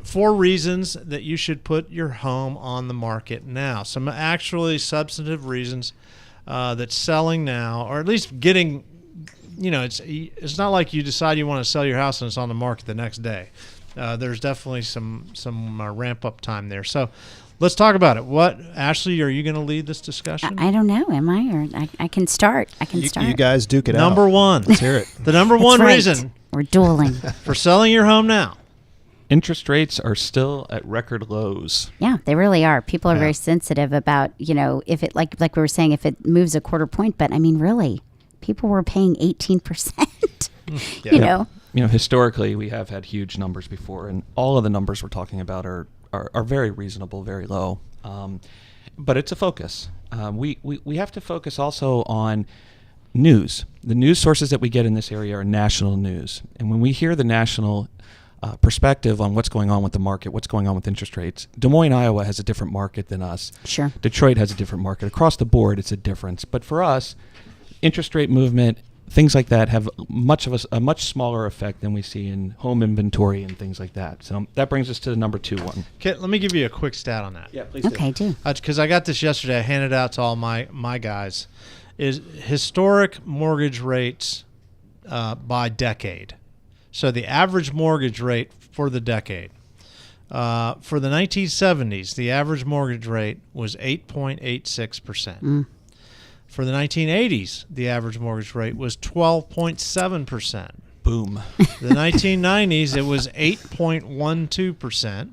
4 reasons that you should put your home on the market now. Some actually substantive reasons that selling now, or at least getting, it's not like you decide you want to sell your house and it's on the market the next day. There's definitely some ramp up time there. So let's talk about it. Ashleigh, are you going to lead this discussion? I don't know. Am I? Or I can start. You guys duke it out. Number one. Let's hear it. The number one reason we're dueling for selling your home now. Interest rates are still at record lows. Yeah, they really are. People are very sensitive about, if it, like we were saying, if it moves a quarter point. But I mean, really, people were paying 18%. Historically, we have had huge numbers before, and all of the numbers we're talking about are very reasonable, very low. But it's a focus. We have to focus also on news. The news sources that we get in this area are national news. And when we hear the national perspective on what's going on with the market, what's going on with interest rates, Des Moines, Iowa has a different market than us. Sure. Detroit has a different market. Across the board, it's a difference. But for us, interest rate movement, things like that have a much smaller effect than we see in home inventory and things like that. So that brings us to the number 2 one. Okay, let me give you a quick stat on that. Yeah, please do. Because I got this yesterday. I handed it out to all my guys. Is historic mortgage rates by decade. So the average mortgage rate for the decade. For the 1970s, the average mortgage rate was 8.86%. For the 1980s, the average mortgage rate was 12.7%. Boom. The 1990s, it was 8.12%.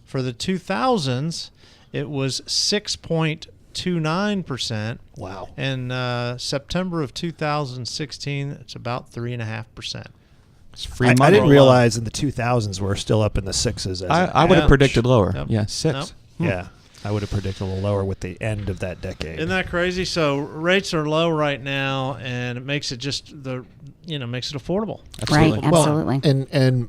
For the 2000s, it was 6.29%. Wow. And September of 2016, it's about 3.5%. It's free I money. didn't realize in the 2000s we're still up in the 6s. I would have predicted lower. Yep. Yeah, 6. Nope. Yeah. I would have predicted a little lower with the end of that decade. Isn't that crazy? So rates are low right now, and it makes it makes it affordable. Absolutely. Right, absolutely. Well, and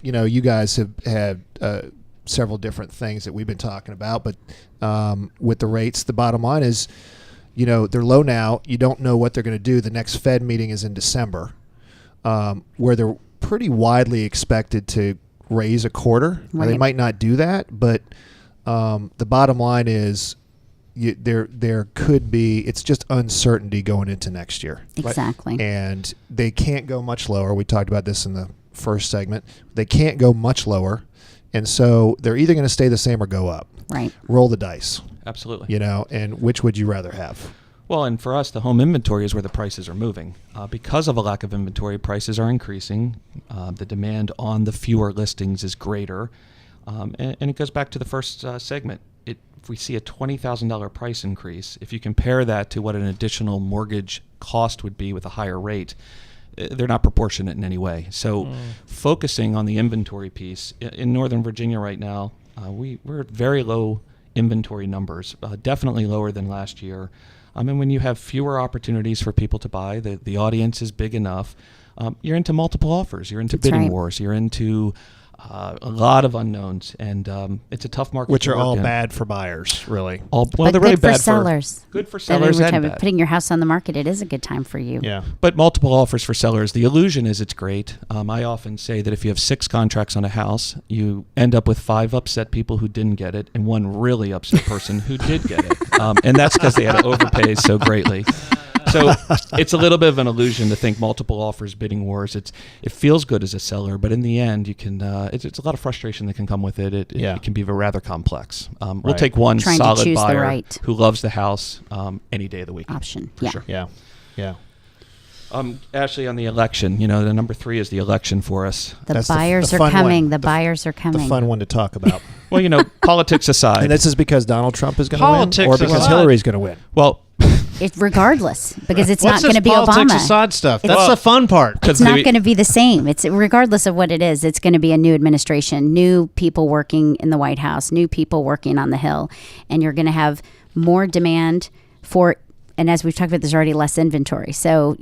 you guys have had several different things that we've been talking about, but with the rates, the bottom line is, they're low now. You don't know what they're going to do. The next Fed meeting is in December, where they're pretty widely expected to raise a quarter. Right. They might not do that, but the bottom line is there could be, it's just uncertainty going into next year. Exactly. Right? And they can't go much lower. We talked about this in the first segment. They can't go much lower. And so they're either going to stay the same or go up. Right. Roll the dice. Absolutely. And which would you rather have? Well, and for us, the home inventory is where the prices are moving. Because of a lack of inventory, prices are increasing. The demand on the fewer listings is greater. And it goes back to the first segment. If we see a $20,000 price increase, if you compare that to what an additional mortgage cost would be with a higher rate, they're not proportionate in any way. So focusing on the inventory piece, in Northern Virginia right now, we're at very low inventory numbers, definitely lower than last year. And when you have fewer opportunities for people to buy, the audience is big enough, you're into multiple offers, you're into bidding wars, you're into a lot of unknowns, and it's a tough market. Which to are work all in. bad for buyers, really. They're really bad for sellers. Good for sellers and bad. Putting your house on the market, it is a good time for you. Yeah. But multiple offers for sellers. The illusion is it's great. I often say that if you have 6 contracts on a house, you end up with 5 upset people who didn't get it and 1 really upset person who did get it. And that's because they had to overpay so greatly. So it's a little bit of an illusion to think multiple offers, bidding wars. It feels good as a seller, but in the end, you can. It's a lot of frustration that can come with it. It can be rather complex. We'll take one Trying solid buyer who loves the house any day of the week. Option. For sure. Yeah. Ashleigh, on the election, the number 3 is the election for us. The buyers are coming. The buyers are coming. The fun one to talk about. Well, politics aside. And this is because Donald Trump is going to win, or because aside. Hillary's going to win? Well, regardless, because it's not going to be politics Obama. Aside stuff. That's the fun part. It's not going to be the same. It's regardless of what it is. It's going to be a new administration, new people working in the White House, new people working on the Hill, and you're going to have more demand for. And as we've talked about, there's already less inventory. So,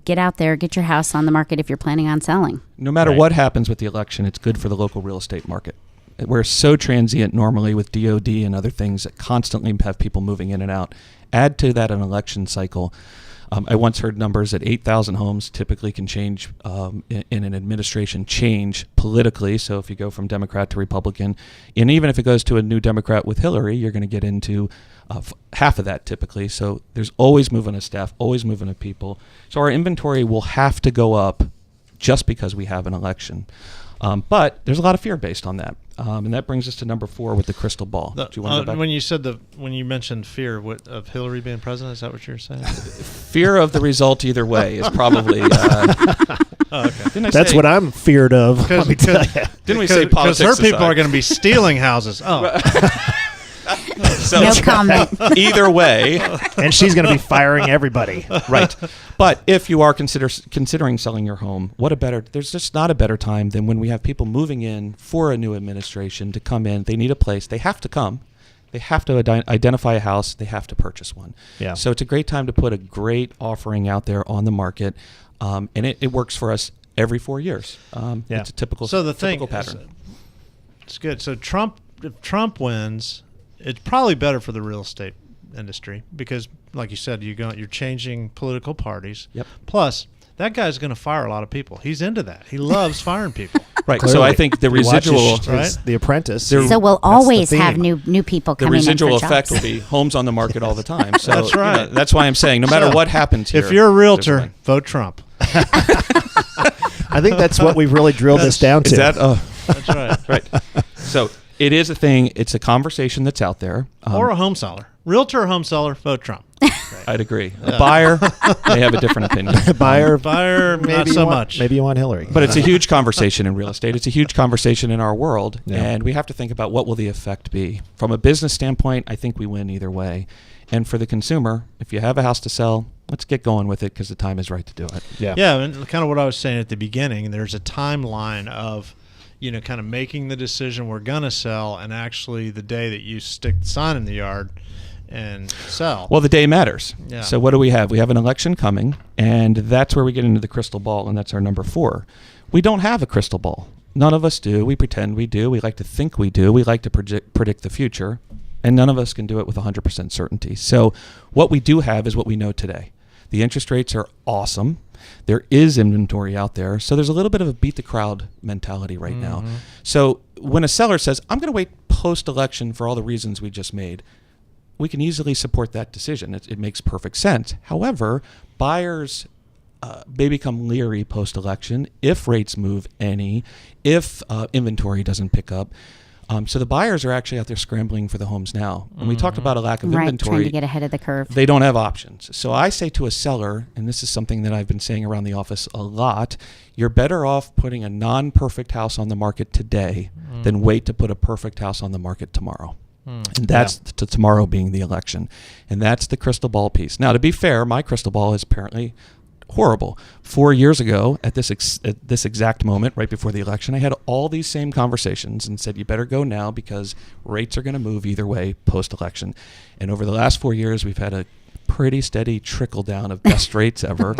get out there, get your house on the market if you're planning on selling. No matter what happens with the election, it's good for the local real estate market. We're so transient normally with DOD and other things that constantly have people moving in and out. Add to that an election cycle. I once heard numbers that 8,000 homes typically can change in an administration change politically. So if you go from Democrat to Republican, and even if it goes to a new Democrat with Hillary, you're going to get into half of that typically. So there's always movement of staff, always movement of people. So our inventory will have to go up just because we have an election. But there's a lot of fear based on that. And that brings us to number 4 with the crystal ball. Do you want to go back? When you mentioned fear of Hillary being president, is that what you're saying? Fear of the result either way is probably. Okay. That's what I'm feared of. Let me tell you. Didn't we say politics? Because her people aside? are going to be stealing houses. Oh. So, no comment. Either way, And she's going to be firing everybody. right. But if you are considering selling your home, there's just not a better time than when we have people moving in for a new administration to come in. They need a place. They have to come. They have to identify a house. They have to purchase one. Yeah. So it's a great time to put a great offering out there on the market. And it works for us every 4 years. It's a typical pattern. It's good. So if Trump wins, it's probably better for the real estate industry because, like you said, you're changing political parties. Yep. Plus, that guy's going to fire a lot of people. He's into that. He loves firing people. Right. Clearly. So I think the residual, right? The Apprentice. So we'll always have new people the coming in for residual jobs. effect will be homes on the market all the time. So That's right. That's why I'm saying no matter what happens here. If you're a there's realtor, win. vote Trump. I think that's what we've really drilled this down to. Is that? That's right. Right. So it is a thing. It's a conversation that's out there. Or a home seller. Realtor or home seller, vote Trump. I'd agree. A buyer may have a different opinion. Buyer, not so much. Maybe you want Hillary. But it's a huge conversation in real estate. It's a huge conversation in our world. Yeah. And we have to think about what will the effect be. From a business standpoint, I think we win either way. And for the consumer, if you have a house to sell, let's get going with it because the time is right to do it. Yeah, and kind of what I was saying at the beginning, there's a timeline of, kind of making the decision we're going to sell and actually the day that you stick the sign in the yard and sell. Well, the day matters. Yeah. So what do we have? We have an election coming, and that's where we get into the crystal ball, and that's our number 4. We don't have a crystal ball. None of us do. We pretend we do. We like to think we do. We like to predict the future, and none of us can do it with 100% certainty. So what we do have is what we know today. The interest rates are awesome. There is inventory out there. So there's a little bit of a beat the crowd mentality right now. So when a seller says, I'm going to wait post-election for all the reasons we just made, we can easily support that decision. It makes perfect sense. However, buyers may become leery post-election if rates move any, if inventory doesn't pick up. So the buyers are actually out there scrambling for the homes now. When we talked about a lack of inventory, trying to get ahead of the curve. They don't have options. So I say to a seller, and this is something that I've been saying around the office a lot, you're better off putting a non-perfect house on the market today than wait to put a perfect house on the market tomorrow. And that's to tomorrow being the election. And that's the crystal ball piece. Now, to be fair, my crystal ball is apparently horrible. 4 years ago, at this exact moment, right before the election, I had all these same conversations and said, you better go now because rates are going to move either way post-election. And over the last 4 years, we've had a pretty steady trickle down of best rates ever.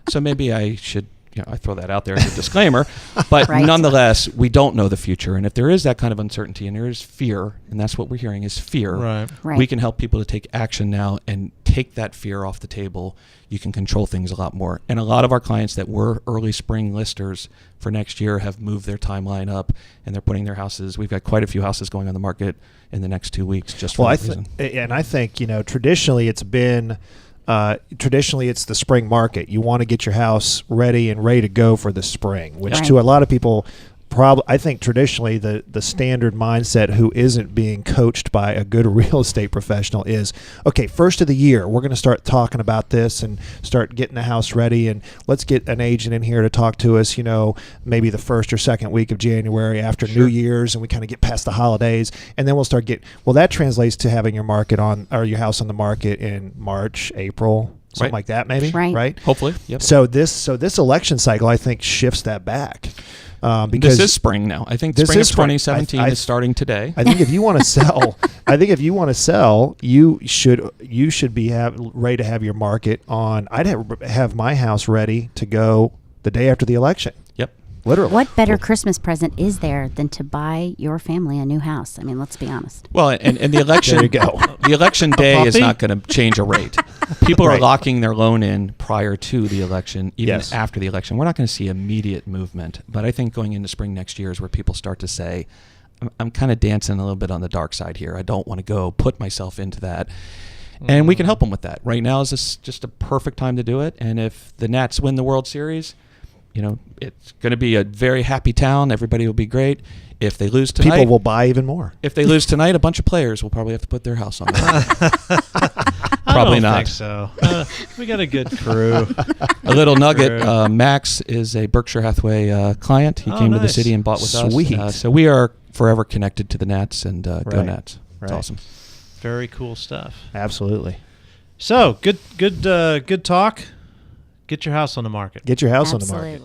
So maybe I should, I throw that out there as a disclaimer. But nonetheless, we don't know the future. And if there is that kind of uncertainty and there is fear, and that's what we're hearing is fear, Right. we can help people to take action now and take that fear off the table. You can control things a lot more. And a lot of our clients that were early spring listers for next year have moved their timeline up and they're putting their houses. We've got quite a few houses going on the market in the next 2 weeks just for that reason. And I think, traditionally it's been it's the spring market. You want to get your house ready to go for the spring, which to a lot of people, I think traditionally the standard mindset who isn't being coached by a good real estate professional is, okay, first of the year, we're going to start talking about this and start getting the house ready, and let's get an agent in here to talk to us, maybe the first or second week of January after New Year's, and we kind of get past the holidays, and then we'll start that translates to having your your house on the market in March, April, something like that maybe, right? Hopefully, yep. So this election cycle, I think, shifts that back. Because this is spring now. I think spring of 2017 is starting today. I think if you want to sell, you should be ready to have your market on. I'd have my house ready to go the day after the election. Yep. Literally. What better Christmas present is there than to buy your family a new house? I mean, let's be honest. Well, and the election, There you go. the election day is puppy? not going to change a rate. People are Right. locking their loan in prior to the election, even Yes. after the election. We're not going to see immediate movement, but I think going into spring next year is where people start to say, I'm kind of dancing a little bit on the dark side here. I don't want to go put myself into that. And we can help them with that. Right now is just a perfect time to do it. And if the Nats win the World Series, it's going to be a very happy town. Everybody will be great. If they lose tonight, People will buy even more. If they lose tonight, a bunch of players will probably have to put their house on the I Probably don't not. think so. We got a good crew. A little nugget, True. Max is a Berkshire Hathaway client. He Oh, came to the nice. city and bought with Sweet. us. So we are forever connected to the Nats, and go Right. Nats. It's Right. awesome. Very cool stuff. Absolutely. So good talk. Get your house on the market. Get your house on the market. Absolutely.